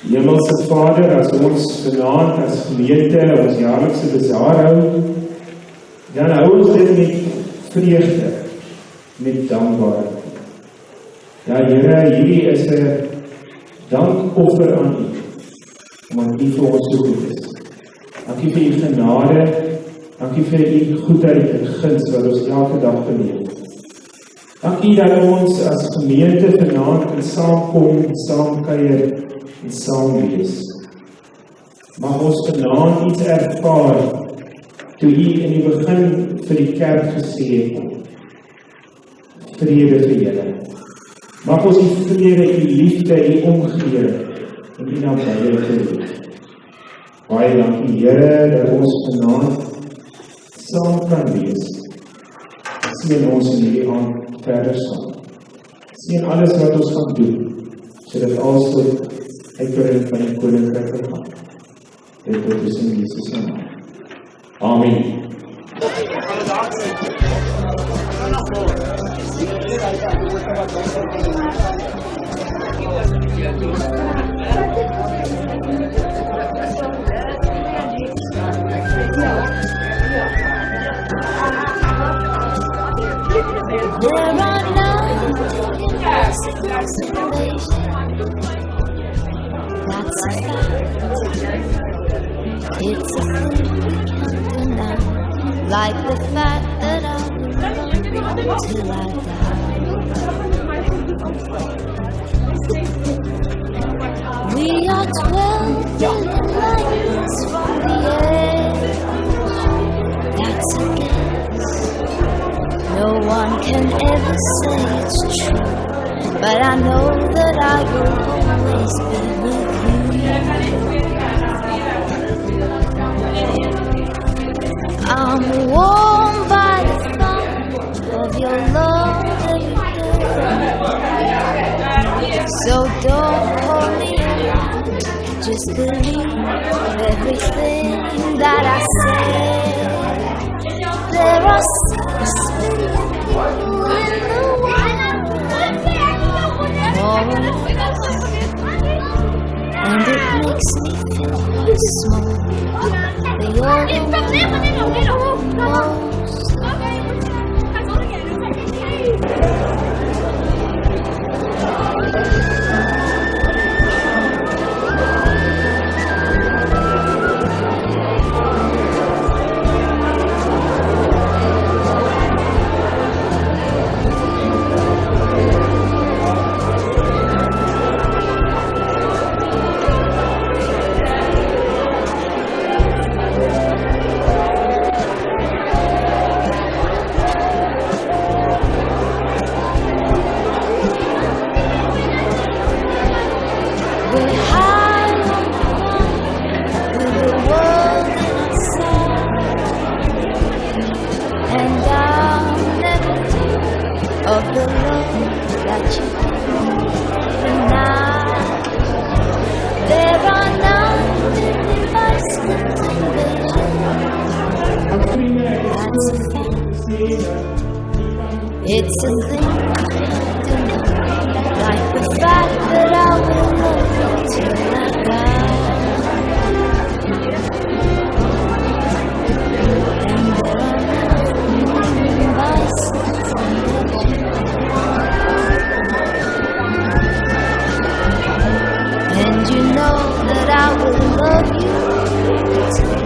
Hemelse Vader, as ons vanaand as gemeente ons jaarlikse bazaar hou, dan hou ons dit met vreugde, met dankbaarheid. Ja, Here, hierdie is 'n dankoffer aan U, omdat U vir ons so goed is. Dankie vir U genade, dankie vir U goedheid en guns wat ons elke dag beleef. Dankie dat ons as gemeente vanaand kan saamkom, saamkuier en saam wees. Mag ons vanaand iets ervaar, toe U in die begin vir die kerk gesê het, vrede vir julle. Mag ons die vrede, die liefde, die omgee en die nabye geniet. Baie dankie Here dat ons vanaand saam kan wees. Seën ons in hierdie aand verder saam. Seën alles wat ons gaan doen, sodat alles tot uitbreiding van die koninkryk gaan. Dit tot is in Jesus se naam. Amen. There are no situations. That's a fact. It's a thing we can't deny. Like the fact that I will love you till I die. We are 12 billion lights from the edge. That's a guess. No one can ever say it's true, but I know that I will always be with you. I'm warmed by the fire of your love every day. So don't call me out, just believe everything that I say. There are 6 billion people in the world, and it makes me feel quite small. They all most. Of the love that you give me now. There are none bicycles That's a thing. It's a thing like the fact that I will love you till I die. And there are none bicycles. And you know that I will love you till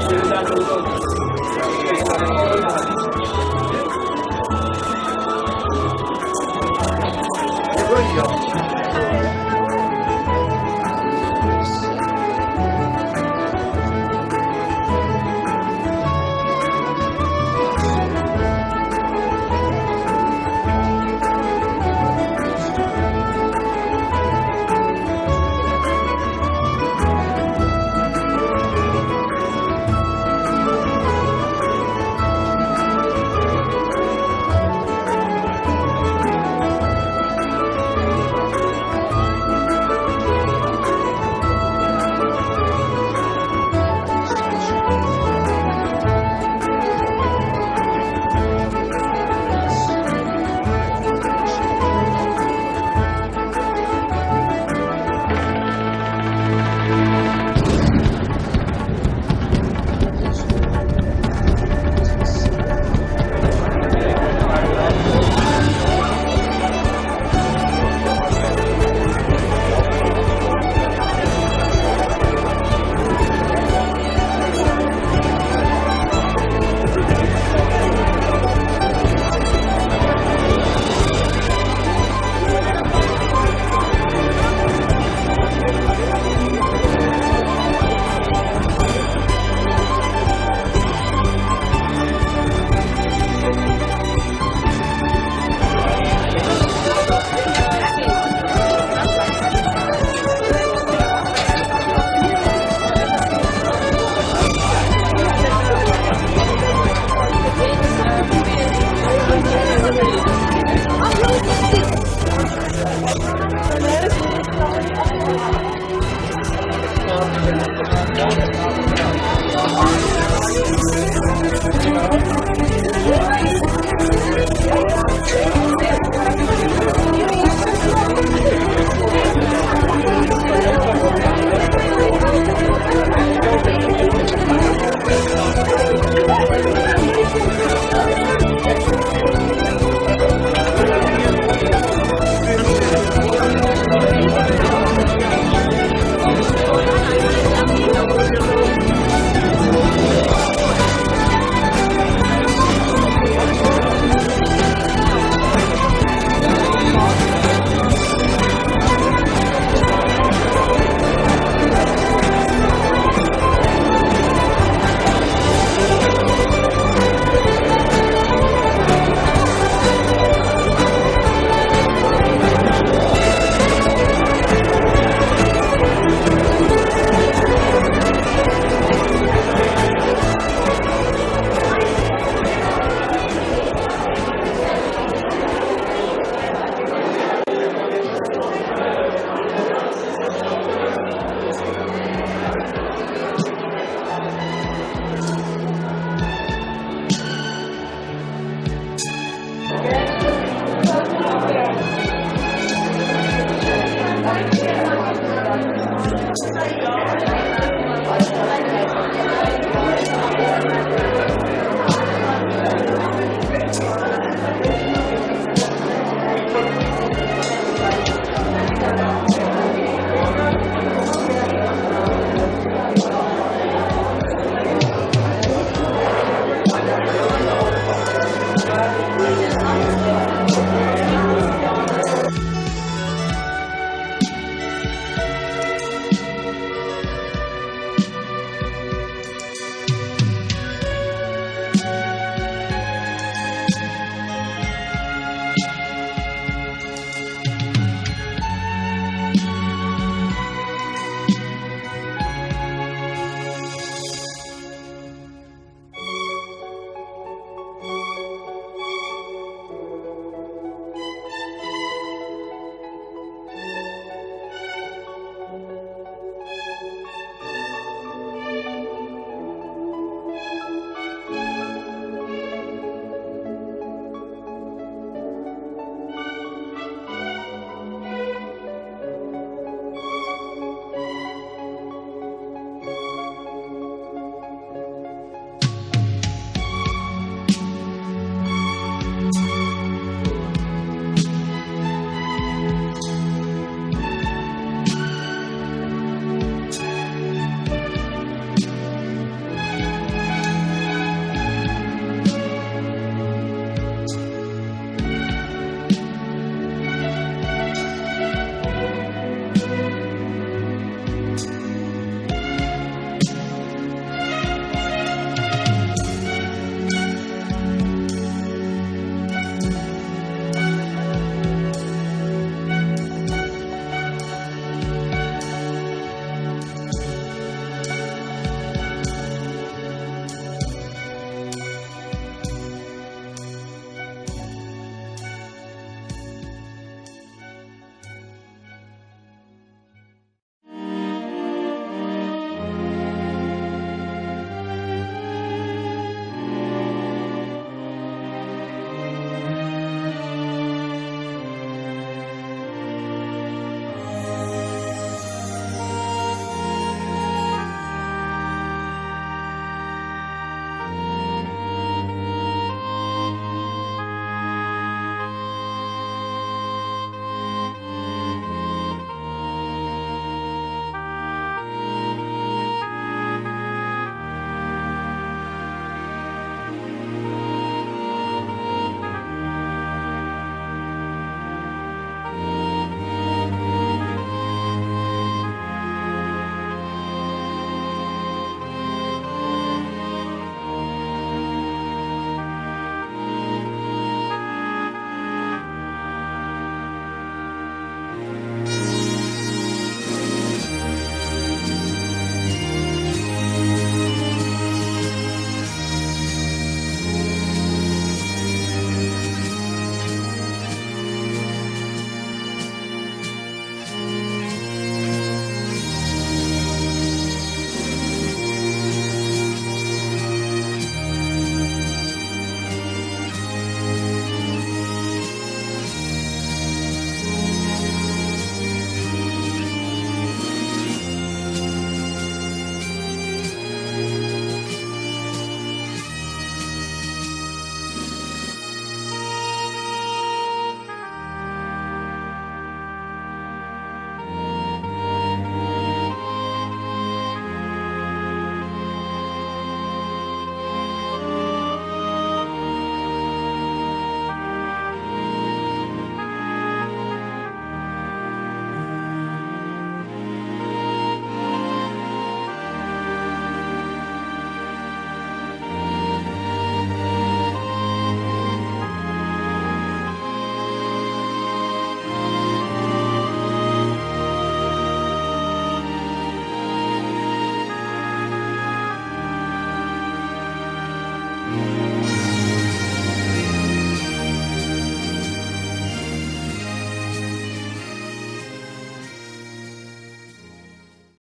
Geriden doğru.